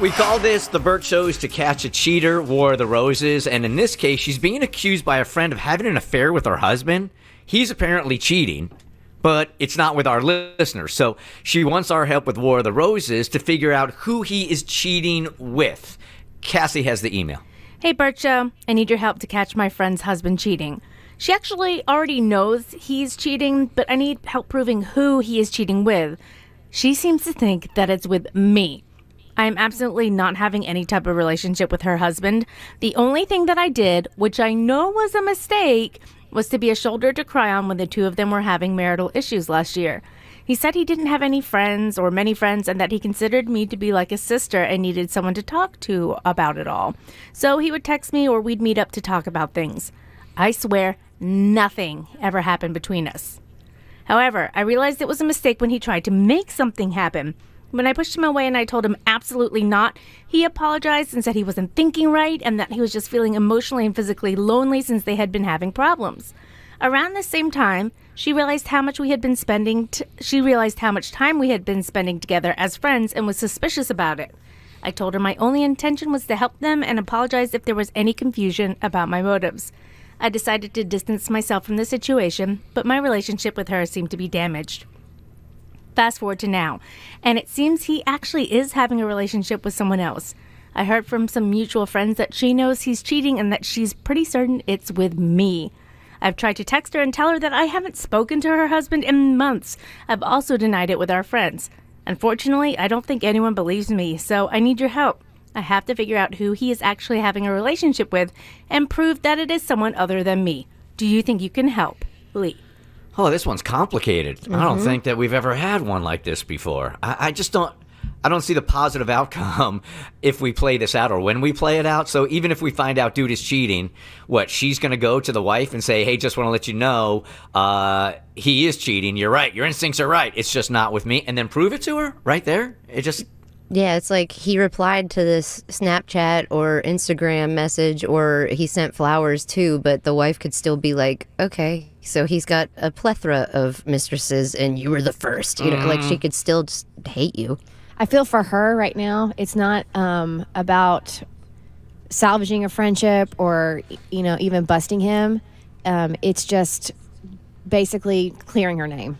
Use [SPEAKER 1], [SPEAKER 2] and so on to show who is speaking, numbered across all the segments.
[SPEAKER 1] We call this the Bert Shows to Catch a Cheater, War of the Roses, and in this case, she's being accused by a friend of having an affair with her husband. He's apparently cheating, but it's not with our listeners. So she wants our help with War of the Roses to figure out who he is cheating with. Cassie has the email.
[SPEAKER 2] Hey, Bert Show. I need your help to catch my friend's husband cheating. She actually already knows he's cheating, but I need help proving who he is cheating with. She seems to think that it's with me. I'm absolutely not having any type of relationship with her husband. The only thing that I did, which I know was a mistake, was to be a shoulder to cry on when the two of them were having marital issues last year. He said he didn't have any friends or many friends and that he considered me to be like a sister and needed someone to talk to about it all. So he would text me or we'd meet up to talk about things. I swear nothing ever happened between us. However, I realized it was a mistake when he tried to make something happen. When I pushed him away and I told him absolutely not, he apologized and said he wasn't thinking right and that he was just feeling emotionally and physically lonely since they had been having problems. Around the same time, she realized how much time we had been spending together as friends and was suspicious about it. I told her my only intention was to help them and apologized if there was any confusion about my motives. I decided to distance myself from the situation, but my relationship with her seemed to be damaged. Fast forward to now, and it seems he actually is having a relationship with someone else. I heard from some mutual friends that she knows he's cheating and that she's pretty certain it's with me. I've tried to text her and tell her that I haven't spoken to her husband in months. I've also denied it with our friends. Unfortunately, I don't think anyone believes me, so I need your help. I have to figure out who he is actually having a relationship with and prove that it is someone other than me. Do you think you can help? Lee.
[SPEAKER 1] Oh, this one's complicated. I don't think that we've ever had one like this before. I don't see the positive outcome if we play this out or when we play it out. So even if we find out dude is cheating, she's going to go to the wife and say, hey, just want to let you know he is cheating. You're right. Your instincts are right. It's just not with me. And then prove it to her right there.
[SPEAKER 3] Yeah, it's like he replied to this Snapchat or Instagram message or he sent flowers too, but the wife could still be like, okay, so he's got a plethora of mistresses and you were the first. You know, like she could still just hate you.
[SPEAKER 4] I feel for her right now, it's not about salvaging a friendship or, even busting him. It's just basically clearing her name.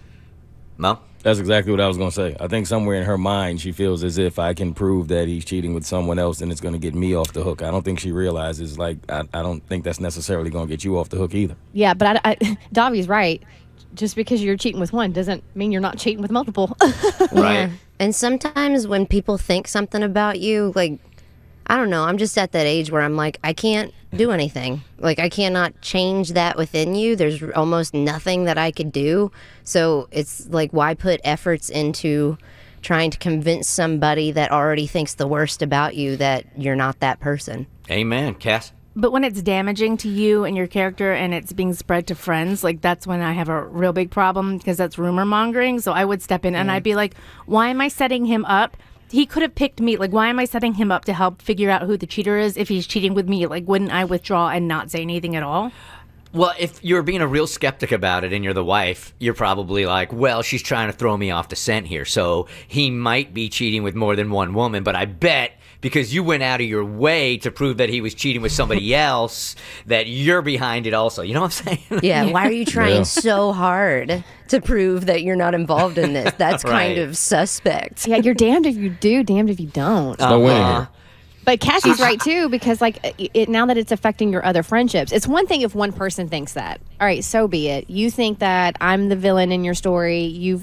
[SPEAKER 1] No?
[SPEAKER 5] That's exactly what I was going to say. I think somewhere in her mind, she feels as if I can prove that he's cheating with someone else and it's going to get me off the hook. I don't think she realizes, I don't think that's necessarily going to get you off the hook either.
[SPEAKER 4] Yeah, but Davi's right. Just because you're cheating with one doesn't mean you're not cheating with multiple.
[SPEAKER 1] Right.
[SPEAKER 3] Yeah. And sometimes when people think something about you, I don't know, I'm just at that age where I'm like, I can't do anything. I cannot change that within you. There's almost nothing that I could do. So it's why put efforts into trying to convince somebody that already thinks the worst about you that you're not that person?
[SPEAKER 1] Amen. Cass?
[SPEAKER 2] But when it's damaging to you and your character and it's being spread to friends, that's when I have a real big problem because that's rumor mongering. So I would step in and I'd be like, why am I setting him up? He could have picked me. Why am I setting him up to help figure out who the cheater is if he's cheating with me? Wouldn't I withdraw and not say anything at all?
[SPEAKER 1] Well, if you're being a real skeptic about it and you're the wife, you're probably like, well, she's trying to throw me off the scent here. So he might be cheating with more than one woman, but I bet because you went out of your way to prove that he was cheating with somebody else, that you're behind it also. You know what I'm saying?
[SPEAKER 3] Yeah, why are you trying so hard to prove that you're not involved in this? That's kind of suspect.
[SPEAKER 4] Yeah, you're damned if you do, damned if you don't.
[SPEAKER 5] No winning here.
[SPEAKER 4] But Cassie's right, too, because now that it's affecting your other friendships, it's one thing if one person thinks that. All right, so be it. You think that I'm the villain in your story.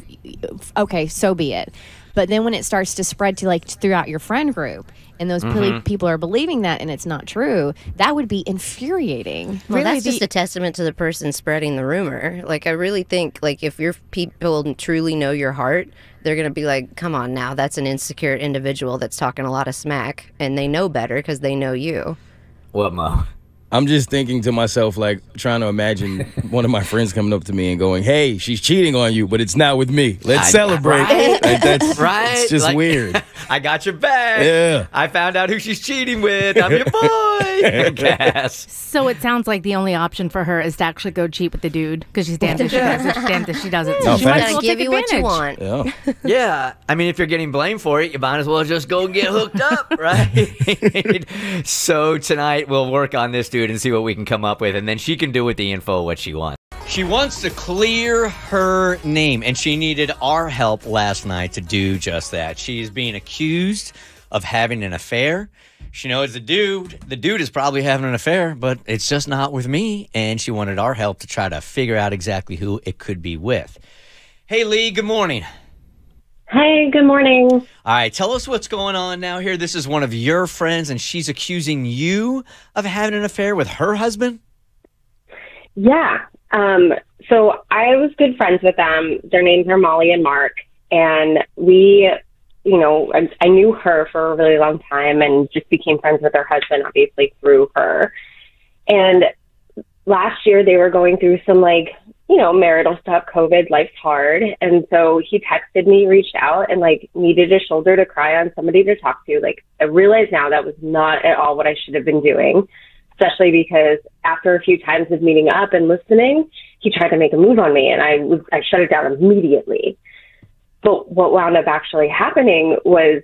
[SPEAKER 4] Okay, so be it. But then when it starts to spread to throughout your friend group and those people are believing that and it's not true, that would be infuriating.
[SPEAKER 3] Well, that's just a testament to the person spreading the rumor. I really think if your people truly know your heart, they're going to be like, come on now, that's an insecure individual that's talking a lot of smack and they know better because they know you.
[SPEAKER 1] What, Mo?
[SPEAKER 5] I'm just thinking to myself, like, trying to imagine one of my friends coming up to me and going, "Hey, she's cheating on you, but it's not with me. Let's celebrate."
[SPEAKER 1] Right?
[SPEAKER 5] Like, that's
[SPEAKER 1] Right?
[SPEAKER 5] It's just
[SPEAKER 1] Like,
[SPEAKER 5] weird.
[SPEAKER 1] I got your back.
[SPEAKER 5] Yeah.
[SPEAKER 1] I found out who she's cheating with. I'm your boy. Cass.
[SPEAKER 2] So it sounds like the only option for her is to actually go cheat with the dude because she's damned if she does it, she's damned if she doesn't. So
[SPEAKER 5] No,
[SPEAKER 2] she might
[SPEAKER 5] facts.
[SPEAKER 2] as well
[SPEAKER 3] Give
[SPEAKER 2] take
[SPEAKER 3] you what you
[SPEAKER 2] advantage.
[SPEAKER 3] want.
[SPEAKER 5] Yeah.
[SPEAKER 1] Yeah. I mean, if you're getting blamed for it, you might as well just go get hooked up, right? So tonight we'll work on this dude and see what we can come up with, and then she can do with the info what she wants. She wants to clear her name, and she needed our help last night to do just that. She is being accused of having an affair. She knows the dude. The dude is probably having an affair, but it's just not with me, and she wanted our help to try to figure out exactly who it could be with. Hey, Lee, good morning.
[SPEAKER 6] Hi, good morning.
[SPEAKER 1] All right, tell us what's going on now here. This is one of your friends, and she's accusing you of having an affair with her husband?
[SPEAKER 6] Yeah. So I was good friends with them. Their names are Molly and Mark. And we, I knew her for a really long time and just became friends with her husband, obviously, through her. And last year they were going through some, marital stuff, COVID, life's hard. And so he texted me, reached out, and, needed a shoulder to cry on, somebody to talk to. I realize now that was not at all what I should have been doing, especially because after a few times of meeting up and listening, he tried to make a move on me, and I shut it down immediately. But what wound up actually happening was,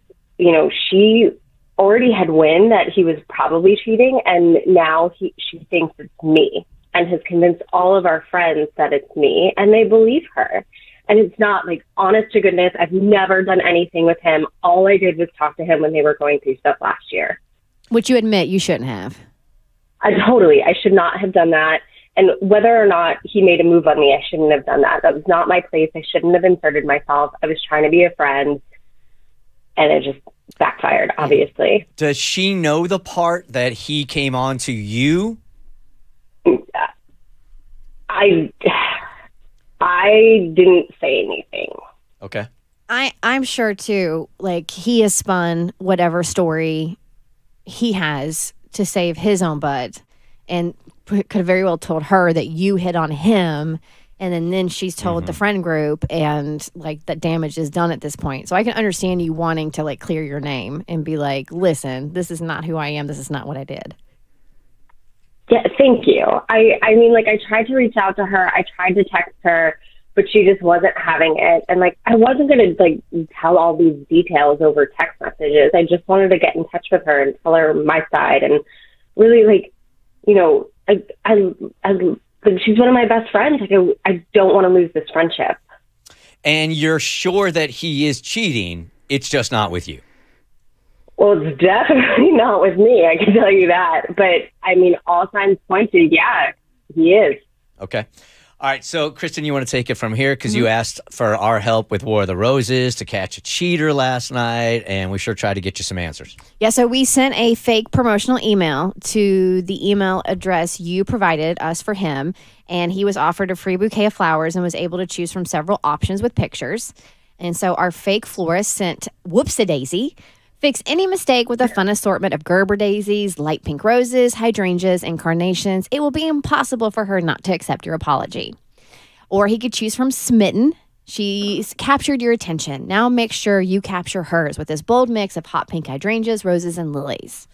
[SPEAKER 6] she already had wind that he was probably cheating, and now she thinks it's me, and has convinced all of our friends that it's me, and they believe her. And it's not honest to goodness, I've never done anything with him. All I did was talk to him when they were going through stuff last year.
[SPEAKER 4] Which you admit you shouldn't have.
[SPEAKER 6] I should not have done that. And whether or not he made a move on me, I shouldn't have done that. That was not my place. I shouldn't have inserted myself. I was trying to be a friend, and it just backfired, obviously.
[SPEAKER 1] Does she know the part that he came on to you?
[SPEAKER 6] I didn't say anything.
[SPEAKER 1] Okay.
[SPEAKER 4] I'm sure too, he has spun whatever story he has to save his own butt, and could have very well told her that you hit on him, and then she's told the friend group, and that damage is done at this point. So I can understand you wanting to clear your name and be like, listen, this is not who I am. This is not what I did.
[SPEAKER 6] Yeah, thank you. I mean, I tried to reach out to her. I tried to text her, but she just wasn't having it. And I wasn't going to tell all these details over text messages. I just wanted to get in touch with her and tell her my side. And really, she's one of my best friends. I don't want to lose this friendship.
[SPEAKER 1] And you're sure that he is cheating, it's just not with you?
[SPEAKER 6] Well, it's definitely not with me, I can tell you that. But, I mean, all signs point to, yeah, he is.
[SPEAKER 1] Okay. All right, so, Kristen, you want to take it from here? Because you asked for our help with War of the Roses to catch a cheater last night, and we sure tried to get you some answers.
[SPEAKER 4] Yeah, so we sent a fake promotional email to the email address you provided us for him, and he was offered a free bouquet of flowers and was able to choose from several options with pictures. And so our fake florist sent Whoops-a-Daisy. Fix any mistake with a fun assortment of Gerber daisies, light pink roses, hydrangeas, and carnations. It will be impossible for her not to accept your apology. Or he could choose from Smitten. She's captured your attention. Now make sure you capture hers with this bold mix of hot pink hydrangeas, roses, and lilies.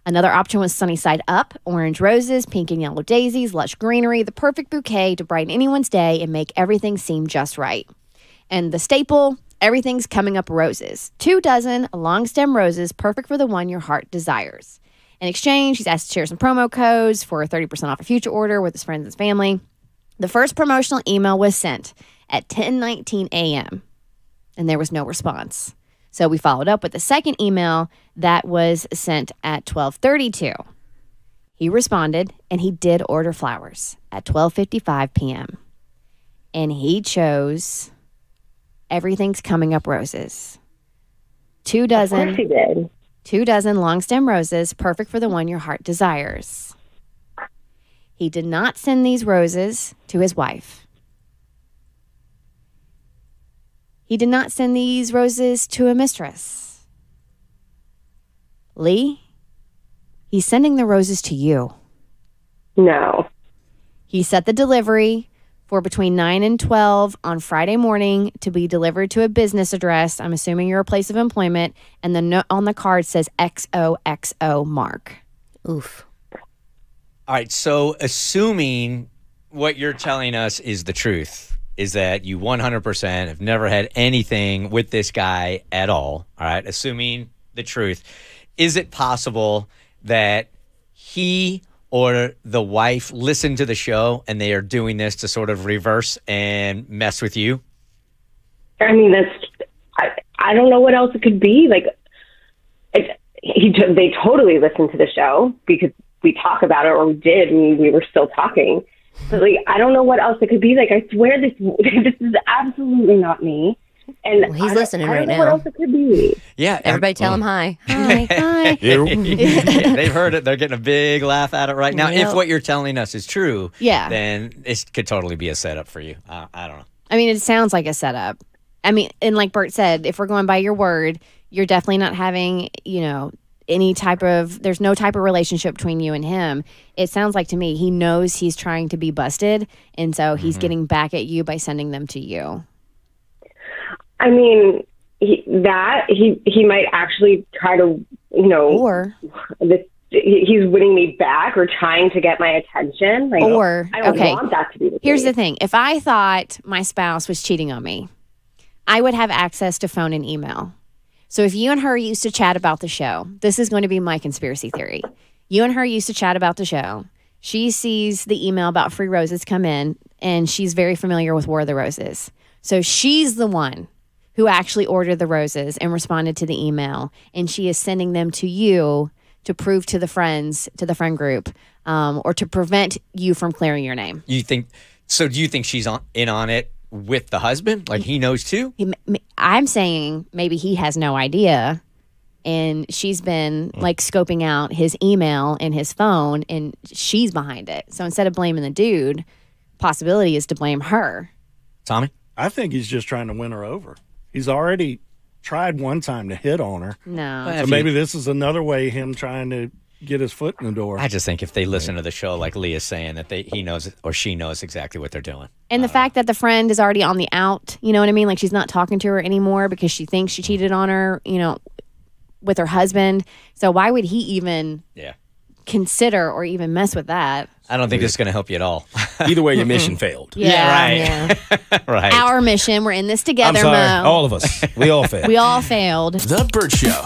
[SPEAKER 4] Another option was Sunny Side Up, orange roses, pink and yellow daisies, lush greenery, the perfect bouquet to brighten anyone's day and make everything seem just right. And the staple, everything's coming up roses. 24 long stem roses, perfect for the one your heart desires. In exchange, he's asked to share some promo codes for 30% off a future order with his friends and family. The first promotional email was sent at 10:19 a.m., and there was no response. So we followed up with the second email that was sent at 12:32. He responded, and he did order flowers at 12:55 p.m. And he chose Everything's Coming Up roses. 24
[SPEAKER 6] Of course he did.
[SPEAKER 4] 24 long stem roses, perfect for the one your heart desires. He did not send these roses to his wife. He did not send these roses to a mistress. Lee, he's sending the roses to you.
[SPEAKER 6] No.
[SPEAKER 4] He set the delivery for between 9 and 12 on Friday morning to be delivered to a business address. I'm assuming you're a place of employment. And the note on the card says XOXO Mark.
[SPEAKER 3] Oof.
[SPEAKER 1] All right, so assuming what you're telling us is the truth, is that you 100% have never had anything with this guy at all right, assuming the truth, is it possible that he or the wife listened to the show and they are doing this to sort of reverse and mess with you?
[SPEAKER 6] I mean, I don't know what else it could be. Like, they totally listened to the show because we talk about it, or we did, and we were still talking. But like, I don't know what else it could be. Like, I swear this is absolutely not me. And
[SPEAKER 3] Well, he's listening
[SPEAKER 6] I
[SPEAKER 3] right
[SPEAKER 6] don't know
[SPEAKER 3] now.
[SPEAKER 6] what else it could be.
[SPEAKER 1] Yeah.
[SPEAKER 3] Everybody tell him hi.
[SPEAKER 4] Hi, hi.
[SPEAKER 1] They've heard it. They're getting a big laugh at it right now.
[SPEAKER 3] Yep.
[SPEAKER 1] If what you're telling us is true,
[SPEAKER 4] Yeah.
[SPEAKER 1] then it could totally be a setup for you. I don't know.
[SPEAKER 4] I mean, it sounds like a setup. I mean, and like Bert said, if we're going by your word, you're definitely not having, any type of, there's no type of relationship between you and him. It sounds like to me, he knows he's trying to be busted. And so he's getting back at you by sending them to you.
[SPEAKER 6] I mean, he might actually try to,
[SPEAKER 4] Or
[SPEAKER 6] he's winning me back or trying to get my attention. Like,
[SPEAKER 4] Or,
[SPEAKER 6] I don't
[SPEAKER 4] okay.
[SPEAKER 6] want that to be the
[SPEAKER 4] Here's
[SPEAKER 6] case.
[SPEAKER 4] the thing. If I thought my spouse was cheating on me, I would have access to phone and email. So if you and her used to chat about the show, this is going to be my conspiracy theory. You and her used to chat about the show. She sees the email about free roses come in, and she's very familiar with War of the Roses. So she's the one who actually ordered the roses and responded to the email, and she is sending them to you to prove to the friends, to the friend group, or to prevent you from clearing your name.
[SPEAKER 1] Do you think she's in on it with the husband? Like, he knows too?
[SPEAKER 4] I'm saying maybe he has no idea, and she's been like scoping out his email and his phone, and she's behind it. So instead of blaming the dude, possibility is to blame her.
[SPEAKER 1] Tommy?
[SPEAKER 7] I think he's just trying to win her over. He's already tried one time to hit on her.
[SPEAKER 4] No.
[SPEAKER 7] So maybe this is another way him trying to get his foot in the door.
[SPEAKER 1] I just think if they listen to the show, like Leah's saying, that he knows or she knows exactly what they're doing.
[SPEAKER 4] And the fact that the friend is already on the out, you know what I mean? Like, she's not talking to her anymore because she thinks she cheated on her, with her husband. So why would he even consider or even mess with that?
[SPEAKER 1] I don't think this is going to help you at all.
[SPEAKER 5] Either way, your mission failed.
[SPEAKER 1] right. Right.
[SPEAKER 4] Our mission, we're in this
[SPEAKER 5] I'm
[SPEAKER 4] together,
[SPEAKER 5] sorry.
[SPEAKER 4] Mo.
[SPEAKER 5] All of us. We all failed.
[SPEAKER 4] We all failed.
[SPEAKER 8] The Bert Show.